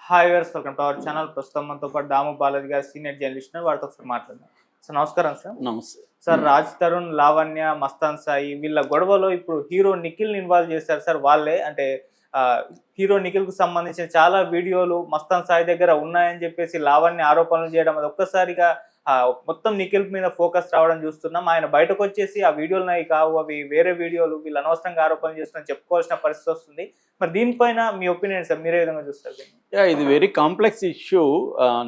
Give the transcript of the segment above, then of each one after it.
Hi viewers, welcome to our channel. ప్రస్తుతం మనతో పాటు దాము బాలాజీ గారు సీనియర్ జర్నలిస్ట్ వారితో ఒకసారి మాట్లాడదాం. సార్ నమస్కారం సార్. నమస్తే. సార్ రాజ్ తరుణ్, లావణ్య, మస్తాన్ సాయి వీళ్ళ గొడవలో ఇప్పుడు హీరో నిఖిల్ని ఇన్వాల్వ్ చేశారు సార్. వాళ్ళే అంటే హీరో నిఖిల్ కు సంబంధించిన చాలా వీడియోలు మస్తాన్ సాయి దగ్గర ఉన్నాయని చెప్పేసి లావణ్య ఆరోపణలు చేయడం, అది ఒక్కసారిగా మొత్తం నిఖిల్ మీద ఫోకస్ రావడం చూస్తున్నాం. ఆయన బయటకు వచ్చేసి ఆ వీడియోలు నాయి కావు, అవి వేరే వీడియోలు, వీళ్ళు అనవసరంగా ఆరోపణలు చేస్తున్నా చెప్పుకోవాల్సిన పరిస్థితి వస్తుంది. మరి దీనిపైన మీ ఒపీనియన్ సార్, మీరే విధంగా చూస్తారు? ఇది వెరీ కాంప్లెక్స్ ఇష్యూ.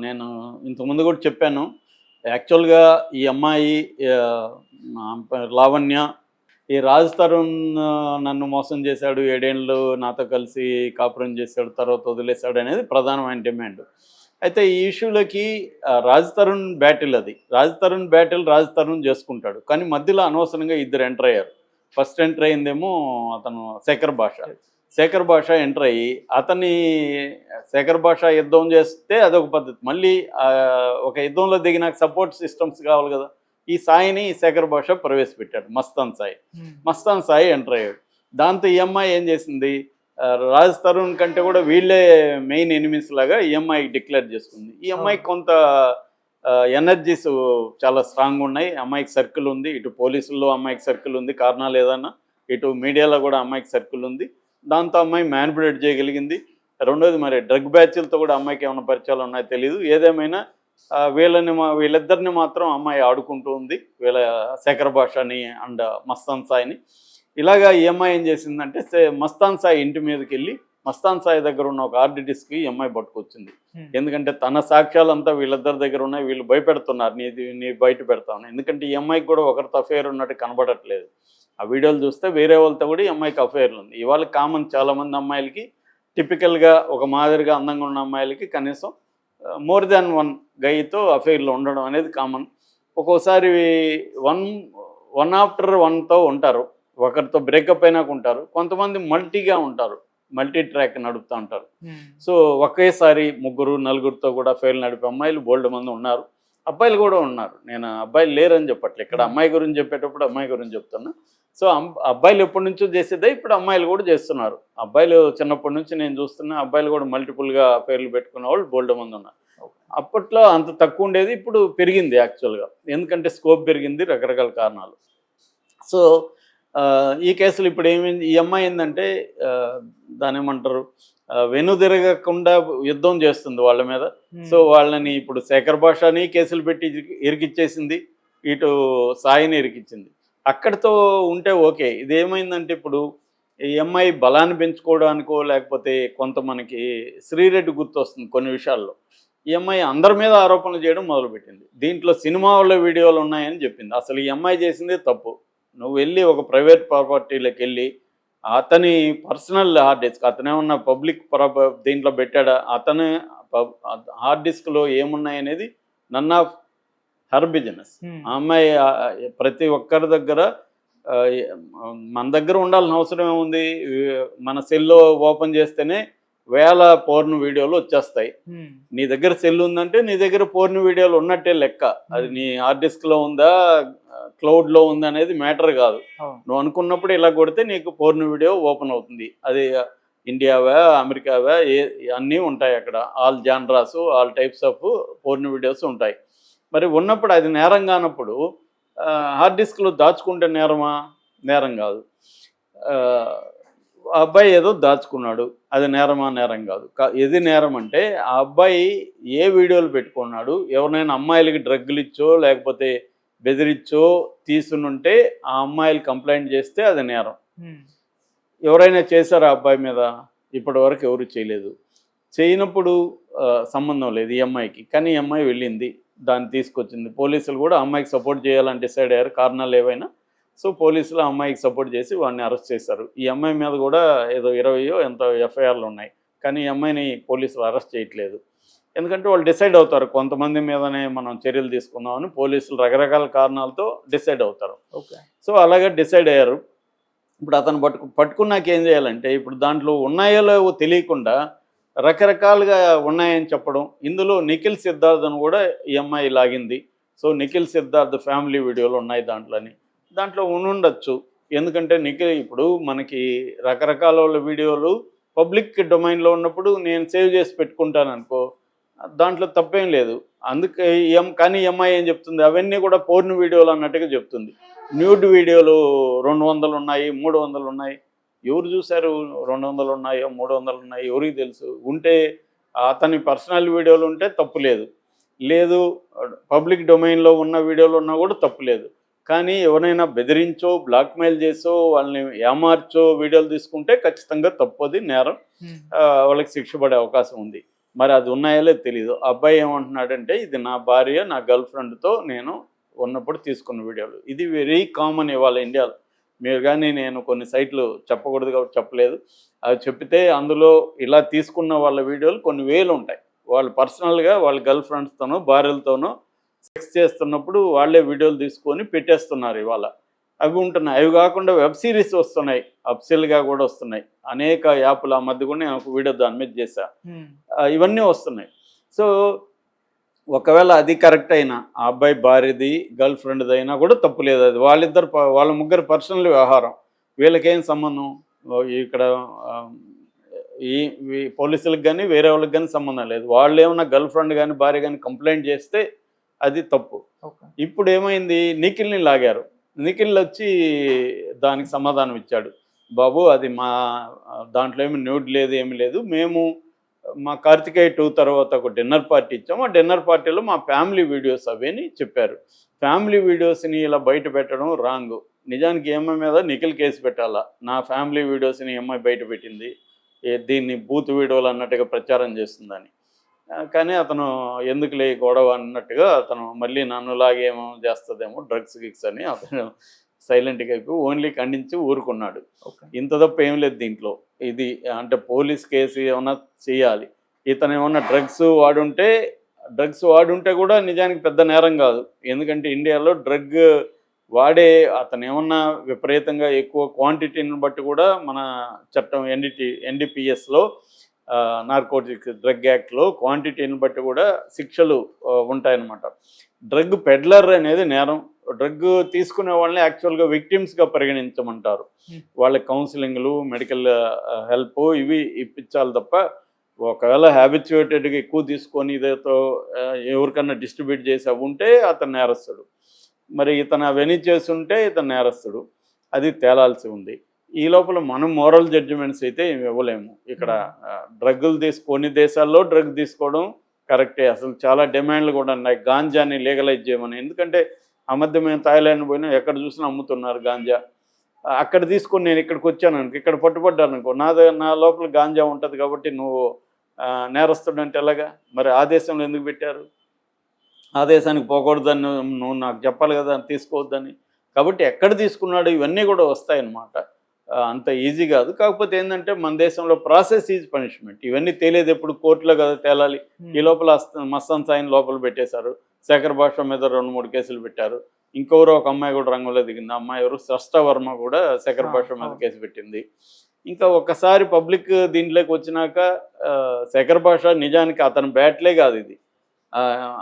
నేను ఇంతకుముందు కూడా చెప్పాను. యాక్చువల్గా ఈ అమ్మాయి లావణ్య, ఈ రాజ్ తరుణ్ నన్ను మోసం చేశాడు, 7 ఏళ్ళు నాతో కలిసి కాపురం చేశాడు, తర్వాత వదిలేశాడు అనేది ప్రధానమైన డిమాండ్. అయితే ఈ ఇష్యూలోకి రాజ్ తరుణ్ బ్యాటిల్, అది రాజ్ తరుణ్ బ్యాటిల్ రాజ్ తరుణ్ చేసుకుంటాడు. కానీ మధ్యలో అనవసరంగా ఇద్దరు ఎంటర్ అయ్యారు. ఫస్ట్ ఎంటర్ అయిందేమో అతను శేఖర్ భాష ఎంటర్ అయ్యి శేఖర్ భాష యుద్ధం చేస్తే అదొక పద్ధతి. మళ్ళీ ఒక యుద్ధంలో దిగినాక సపోర్ట్ సిస్టమ్స్ కావాలి కదా. ఈ సాయిని శేఖర్ భాష ప్రవేశపెట్టాడు. మస్తాన్ సాయి ఎంటర్ అయ్యాడు. దాంతో ఈ అమ్మాయి ఏం చేసింది, రాజ్ తరుణ్ కంటే కూడా వీళ్ళే మెయిన్ ఎనిమీస్ లాగా ఈ అమ్మాయికి డిక్లేర్ చేసుకుంది. ఈ అమ్మాయికి కొంత ఎనర్జీస్ చాలా స్ట్రాంగ్ ఉన్నాయి. అమ్మాయికి సర్కిల్ ఉంది, ఇటు పోలీసుల్లో అమ్మాయికి సర్కిల్ ఉంది, కారణాలు ఏదన్నా, ఇటు మీడియాలో కూడా అమ్మాయికి సర్కిల్ ఉంది. దాంతో అమ్మాయి మ్యానిపులేట్ చేయగలిగింది. రెండోది, మరి డ్రగ్ బ్యాచ్లతో కూడా అమ్మాయికి ఏమైనా పరిచయాలు ఉన్నాయో తెలియదు. ఏదేమైనా వీళ్ళిద్దరిని మాత్రం అమ్మాయి ఆడుకుంటూ ఉంది, వీళ్ళ శేఖర్ భాషని అండ్ మస్తాన్ సాయిని. ఇలాగా ఈ అమ్మాయి ఏం చేసిందంటే మస్తాన్ సాయి ఇంటి మీదకి వెళ్ళి మస్తాన్ సాయి దగ్గర ఉన్న ఒక హార్డ్ డిస్క్కి ఈ అమ్మాయి పట్టుకొచ్చింది. ఎందుకంటే తన సాక్ష్యాలంతా వీళ్ళిద్దరి దగ్గర ఉన్నాయి, వీళ్ళు భయపెడుతున్నారు, నీ బయట పెడతాను. ఎందుకంటే ఈ అమ్మాయికి కూడా ఒకరితో అఫేర్ ఉన్నట్టు కనబడట్లేదు. ఆ వీడియోలు చూస్తే వేరే వాళ్ళతో కూడా ఈ అమ్మాయికి అఫేర్లు ఉంది. ఇవాళ కామన్, చాలామంది అమ్మాయిలకి టిపికల్గా ఒక మాదిరిగా అందంగా ఉన్న అమ్మాయిలకి కనీసం మోర్ దాన్ 1 గైతో అఫేర్లు ఉండడం అనేది కామన్. ఒక్కోసారి వన్ ఆఫ్టర్ 1తో ఉంటారు, ఒకరితో బ్రేకప్ అయినాక ఉంటారు. కొంతమంది మల్టీగా ఉంటారు, మల్టీ ట్రాక్ నడుపుతూ ఉంటారు. సో ఒకేసారి 3, 4తో కూడా అఫేర్లు నడిపే అమ్మాయిలు బోల్డ్ మంది ఉన్నారు, అబ్బాయిలు కూడా ఉన్నారు. నేను అబ్బాయిలు లేరని చెప్పట్లేదు, ఇక్కడ అమ్మాయి గురించి చెప్పేటప్పుడు అమ్మాయి గురించి చెప్తున్నా. సో అబ్బాయిలు ఎప్పటి నుంచో చేసేదే ఇప్పుడు అమ్మాయిలు కూడా చేస్తున్నారు. అబ్బాయిలు చిన్నప్పటి నుంచి నేను చూస్తున్నా, అబ్బాయిలు కూడా మల్టిపుల్గా పేర్లు పెట్టుకున్న వాళ్ళు బోల్డ్ మంది ఉన్నారు. అప్పట్లో అంత తక్కువ ఉండేది, ఇప్పుడు పెరిగింది యాక్చువల్గా. ఎందుకంటే స్కోప్ పెరిగింది, రకరకాల కారణాలు. సో ఈ కేసులు ఇప్పుడు ఏమైంది, ఈ అమ్మాయి ఏంటంటే దాని ఏమంటారు, వెనుదిరగకుండా యుద్ధం చేస్తుంది వాళ్ళ మీద. సో వాళ్ళని ఇప్పుడు శేఖర్ భాషని కేసులు పెట్టి ఇరికిచ్చేసింది, ఇటు సాయిని ఇరికిచ్చింది. అక్కడితో ఉంటే ఓకే. ఇదేమైందంటే ఇప్పుడు ఈ అమ్మాయి బలాన్ని పెంచుకోవడానికో లేకపోతే కొంత మనకి శ్రీరెడ్డి గుర్తొస్తుంది కొన్ని విషయాల్లో. ఈ అమ్మాయి అందరి మీద ఆరోపణలు చేయడం మొదలుపెట్టింది. దీంట్లో సినిమా వాళ్ళ వీడియోలు ఉన్నాయని చెప్పింది. అసలు ఈ అమ్మాయి చేసిందే తప్పు. నువ్వు వెళ్ళి ఒక ప్రైవేట్ ప్రాపర్టీలోకి వెళ్ళి అతని పర్సనల్ హార్డ్ డిస్క్, అతనేమన్నా పబ్లిక్ దీంట్లో పెట్టాడా, అతని హార్డ్ డిస్క్లో ఏమున్నాయనేది నన్ ఆఫ్ హర్ బిజినెస్. ఆ అమ్మాయి ప్రతి ఒక్కరి దగ్గర, మన దగ్గర ఉండాల్సిన అవసరం ఏముంది, మన సెల్లో ఓపెన్ చేస్తేనే వేల పోర్న్ వీడియోలు వచ్చేస్తాయి. నీ దగ్గర సెల్ ఉందంటే నీ దగ్గర పోర్న్ వీడియోలు ఉన్నట్టే లెక్క. అది నీ హార్డ్ డిస్క్లో ఉందా, క్లౌడ్లో ఉందా అనేది మ్యాటర్ కాదు. నువ్వు అనుకున్నప్పుడు ఇలా కొడితే నీకు పోర్న్ వీడియో ఓపెన్ అవుతుంది. అది ఇండియావా అమెరికావా అన్నీ ఉంటాయి అక్కడ. All genres, all types of porn videos ఉంటాయి. మరి ఉన్నప్పుడు అది నేరం కానప్పుడు హార్డ్ డిస్క్లో దాచుకుంటే నేరమా? నేరం కాదు. ఆ అబ్బాయి ఏదో దాచుకున్నాడు, అది నేరమా? నేరం కాదు. ఏది నేరం అంటే ఆ అబ్బాయి ఏ వీడియోలు పెట్టుకున్నాడు, ఎవరినైనా అమ్మాయిలకి డ్రగ్గులు ఇచ్చో లేకపోతే బెదిరిచ్చో తీసునుంటే ఆ అమ్మాయిలు కంప్లైంట్ చేస్తే అది నేరం. ఎవరైనా చేశారా ఆ అబ్బాయి మీద? ఇప్పటి వరకు ఎవరు చేయలేదు. చేయనప్పుడు సంబంధం లేదు ఈ అమ్మాయికి. కానీ ఈ అమ్మాయి వెళ్ళింది, దాన్ని తీసుకొచ్చింది. పోలీసులు కూడా అమ్మాయికి సపోర్ట్ చేయాలని డిసైడ్ అయ్యారు, కారణాలు ఏవైనా. సో పోలీసులు అమ్మాయికి సపోర్ట్ చేసి వాడిని అరెస్ట్ చేశారు. ఈ అమ్మాయి మీద కూడా ఏదో 20 ఎంతో ఎఫ్ఐఆర్లు ఉన్నాయి. కానీ ఈ అమ్మాయిని పోలీసులు అరెస్ట్ చేయట్లేదు. ఎందుకంటే వాళ్ళు డిసైడ్ అవుతారు, కొంతమంది మీదనే మనం చర్యలు తీసుకుందామని పోలీసులు రకరకాల కారణాలతో డిసైడ్ అవుతారు. సో అలాగే డిసైడ్ అయ్యారు. ఇప్పుడు అతను పట్టుకున్నాక ఏం చేయాలంటే, ఇప్పుడు దాంట్లో ఉన్నాయో లేవో తెలియకుండా రకరకాలుగా ఉన్నాయని చెప్పడం. ఇందులో నిఖిల్ సిద్ధార్థను కూడా ఈ అమ్మాయి లాగింది. సో నిఖిల్ సిద్ధార్థ్ ఫ్యామిలీ వీడియోలు ఉన్నాయి దాంట్లో ఉండొచ్చు. ఎందుకంటే నిఖిల్ ఇప్పుడు మనకి రకరకాల వీడియోలు పబ్లిక్ డొమైన్లో ఉన్నప్పుడు నేను సేవ్ చేసి పెట్టుకుంటాను అనుకో, దాంట్లో తప్పేం లేదు. అందుకే కానీ ఈ అమ్మాయి ఏం చెప్తుంది, అవన్నీ కూడా పోర్న్ వీడియోలు అన్నట్టుగా చెప్తుంది. న్యూడ్ వీడియోలు 200 ఉన్నాయి, 300 ఉన్నాయి. ఎవరు చూశారు 200 ఉన్నాయో 300 ఉన్నాయో ఎవరికి తెలుసు? ఉంటే అతని పర్సనల్ వీడియోలు ఉంటే తప్పు లేదు. లేదు పబ్లిక్ డొమైన్లో ఉన్న వీడియోలు ఉన్నా కూడా తప్పు లేదు. కానీ ఎవరైనా బెదిరించో, బ్లాక్మెయిల్ చేసో, వాళ్ళని ఏమార్చో వీడియోలు తీసుకుంటే ఖచ్చితంగా తప్పది, నేరం. వాళ్ళకి శిక్ష పడే అవకాశం ఉంది. మరి అది ఉన్నాయో లేదో తెలీదు. అబ్బాయి ఏమంటున్నాడంటే, ఇది నా భార్య, నా గర్ల్ ఫ్రెండ్తో నేను ఉన్నప్పుడు తీసుకున్న వీడియోలు. ఇది వెరీ కామన్ ఇవాళ ఇండియాలో. మీరు కానీ నేను కొన్ని సైట్లు చెప్పకూడదు కాబట్టి చెప్పలేదు. అవి చెప్తే అందులో ఇలా తీసుకున్న వాళ్ళ వీడియోలు కొన్ని వేలు ఉంటాయి. వాళ్ళు పర్సనల్గా వాళ్ళ గర్ల్ ఫ్రెండ్స్తోనో, భార్యలతోనో సెక్స్ చేస్తున్నప్పుడు వాళ్ళే వీడియోలు తీసుకొని పెట్టేస్తున్నారు ఇవాళ. అవి ఉంటున్నాయి. అవి కాకుండా వెబ్ సిరీస్ వస్తున్నాయి, అప్సెల్గా కూడా వస్తున్నాయి. అనేక యాప్ల మధ్య కూడా నేను ఒక వీడియో దాని మీద చేశా. ఇవన్నీ వస్తున్నాయి. సో ఒకవేళ అది కరెక్ట్ అయినా, ఆ అబ్బాయి భార్యది, గర్ల్ ఫ్రెండ్ది అయినా కూడా తప్పు లేదు. అది వాళ్ళ ముగ్గురు పర్సనల్ వ్యవహారం. వీళ్ళకేం సంబంధం? ఇక్కడ ఈ పోలీసులకు కానీ వేరే వాళ్ళకి కానీ సంబంధం లేదు. వాళ్ళు ఏమన్నా గర్ల్ ఫ్రెండ్ కానీ భార్య కానీ కంప్లైంట్ చేస్తే అది తప్పు. ఇప్పుడు ఏమైంది, నిఖిల్ని లాగారు. నిఖిల్ వచ్చి దానికి సమాధానం ఇచ్చాడు. బాబు అది దాంట్లో ఏమి న్యూడ్ లేదు, ఏమి లేదు. మేము మా కార్తికేయ 2 తర్వాత ఒక డిన్నర్ పార్టీ ఇచ్చాము. ఆ డిన్నర్ పార్టీలో మా ఫ్యామిలీ వీడియోస్ అవని చెప్పారు. ఫ్యామిలీ వీడియోస్ని ఇలా బయట పెట్టడం రాంగ్. నిజానికి ఏమై మీద నిఖిల్ కేసు పెట్టాలా. నా ఫ్యామిలీ వీడియోస్ని ఏమై బయట పెట్టింది, దీన్ని బూత్ వీడియోలు అన్నట్టుగా ప్రచారం చేస్తుందని. కానీ అతను ఎందుకులే గొడవ అన్నట్టుగా అతను మళ్ళీ నన్నులాగేమో చేస్తుందేమో డ్రగ్స్ గిక్స్ అని అతను సైలెంట్గా అయిపోయి ఓన్లీ ఖండించి ఊరుకున్నాడు. ఇంత తప్ప ఏం లేదు దీంట్లో. ఇది అంటే పోలీస్ కేసు ఏమన్నా చేయాలి. ఇతను ఏమన్నా డ్రగ్స్ వాడుంటే కూడా నిజానికి పెద్ద నేరం కాదు. ఎందుకంటే ఇండియాలో డ్రగ్ వాడే అతను ఏమన్నా విపరీతంగా ఎక్కువ క్వాంటిటీని బట్టి కూడా మన చట్టం NDPSలో నార్కోటిక్ డ్రగ్ యాక్ట్లో క్వాంటిటీని బట్టి కూడా శిక్షలు ఉంటాయన్నమాట. డ్రగ్ పెడ్లర్ అనేది నేరం. డ్రగ్ తీసుకునే వాళ్ళని యాక్చువల్గా విక్టిమ్స్గా పరిగణించమంటారు. వాళ్ళకి కౌన్సిలింగ్లు, మెడికల్ హెల్ప్ ఇవి ఇప్పించాలి తప్ప, ఒకవేళ హ్యాబిచ్యుయేటెడ్గా ఎక్కువ తీసుకొని ఇదేతో ఎవరికన్నా డిస్ట్రిబ్యూట్ చేసి అవి ఉంటే అతను నేరస్తుడు. మరి ఇతను అవన్నీ చేస్తుంటే ఇతను నేరస్తుడు. అది తేలాల్సి ఉంది. ఈ లోపల మనం మోరల్ జడ్జిమెంట్స్ అయితే ఇవ్వలేము. ఇక్కడ డ్రగ్గులు కొన్ని దేశాల్లో డ్రగ్ తీసుకోవడం కరెక్టే. అసలు చాలా డిమాండ్లు కూడా ఉన్నాయి గాంజాని లీగలైజ్ చేయమని. ఎందుకంటే ఆ మధ్య మేము థాయిలాండ్ పోయినా ఎక్కడ చూసినా అమ్ముతున్నారు గాంజా. అక్కడ తీసుకొని నేను ఇక్కడికి వచ్చాను అనుకో, ఇక్కడ పట్టుబడ్డాను అనుకో, నా లోపల గాంజా ఉంటుంది కాబట్టి నువ్వు నేరస్తుడు అంటే ఎలాగా? మరి ఆ దేశంలో ఎందుకు పెట్టారు? ఆ దేశానికి పోకూడదని నువ్వు నాకు చెప్పాలి కదా, తీసుకోవద్దని. కాబట్టి ఎక్కడ తీసుకున్నాడు ఇవన్నీ కూడా వస్తాయన్నమాట. అంత ఈజీ కాదు. కాకపోతే ఏంటంటే మన దేశంలో ప్రాసెస్ ఈజ్ పనిష్మెంట్. ఇవన్నీ తేలేది ఎప్పుడు కోర్టులో కదా తేలాలి. ఈ లోపల మస్తాన్ సాయిని లోపల పెట్టేశారు. శేఖర్ భాష మీద 2-3 కేసులు పెట్టారు. ఇంకెవరో ఒక అమ్మాయి కూడా రంగంలో దిగింది. ఆ అమ్మాయి ఎవరు, స్రష్ట వర్మ కూడా శేఖర్ భాష మీద కేసు పెట్టింది. ఇంకా ఒక్కసారి పబ్లిక్ దీంట్లోకి వచ్చినాక శేఖర్ భాష నిజానికి అతని బ్యాట్లే కాదు ఇది.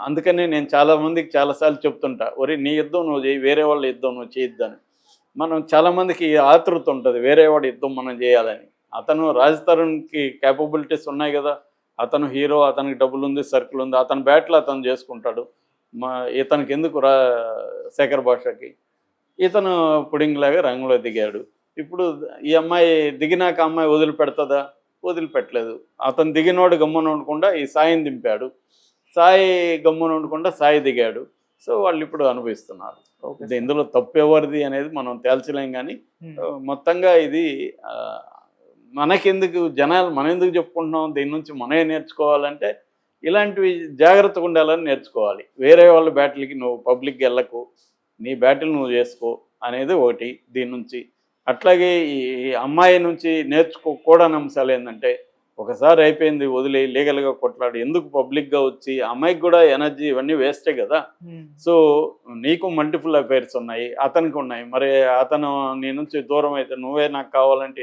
అందుకనే నేను చాలామందికి చాలాసార్లు చెప్తుంటా, ఒరే నీ యుద్ధం నువ్వు చేయి, వేరే వాళ్ళ యుద్ధం నువ్వు చేయొద్దని. మనం చాలామందికి ఆతృత ఉంటుంది వేరే వాడి యుద్ధం మనం చేయాలని. అతను రాజ్ తరుణ్కి క్యాపబిలిటీస్ ఉన్నాయి కదా, అతను హీరో, అతనికి డబ్బులు ఉంది, సర్కిల్ ఉంది, అతని బ్యాట్లు అతను చేసుకుంటాడు. ఇతనికి ఎందుకు శేఖర్ భాషకి? ఇతను పుడింగ్ లాగా రంగంలో దిగాడు. ఇప్పుడు ఈ అమ్మాయి దిగినాక అమ్మాయి వదిలిపెడుతుందా? వదిలిపెట్టలేదు. అతను దిగినోడు గమ్మున ఉండకుండా ఈ సాయిని దింపాడు. సాయి గమ్మున ఉండకుండా సాయి దిగాడు. సో వాళ్ళు ఇప్పుడు అనుభవిస్తున్నారు. ఇందులో తప్పు ఎవరిది అనేది మనం తేల్చలేం. కానీ మొత్తంగా ఇది మనకెందుకు జనాలు మనం ఎందుకు చెప్పుకుంటున్నాం, దీని నుంచి మనమే నేర్చుకోవాలంటే ఇలాంటివి జాగ్రత్తగా ఉండాలని నేర్చుకోవాలి. వేరే వాళ్ళ బ్యాటిల్కి నువ్వు పబ్లిక్కి వెళ్ళకు, నీ బ్యాటిల్ నువ్వు చేసుకో అనేది ఒకటి దీని నుంచి. అట్లాగే ఈ అమ్మాయి నుంచి నేర్చుకోకూడని అంశాలు ఏంటంటే, ఒకసారి అయిపోయింది వదిలే లీగల్గా కొట్లాడు, ఎందుకు పబ్లిక్గా వచ్చి అమ్మాయికి కూడా ఎనర్జీ ఇవన్నీ వేస్టే కదా. సో నీకు మల్టిపుల్ అఫైర్స్ ఉన్నాయి, అతనికి ఉన్నాయి. మరి అతను నీ నుంచి దూరం అయితే నువ్వే నాకు కావాలంటే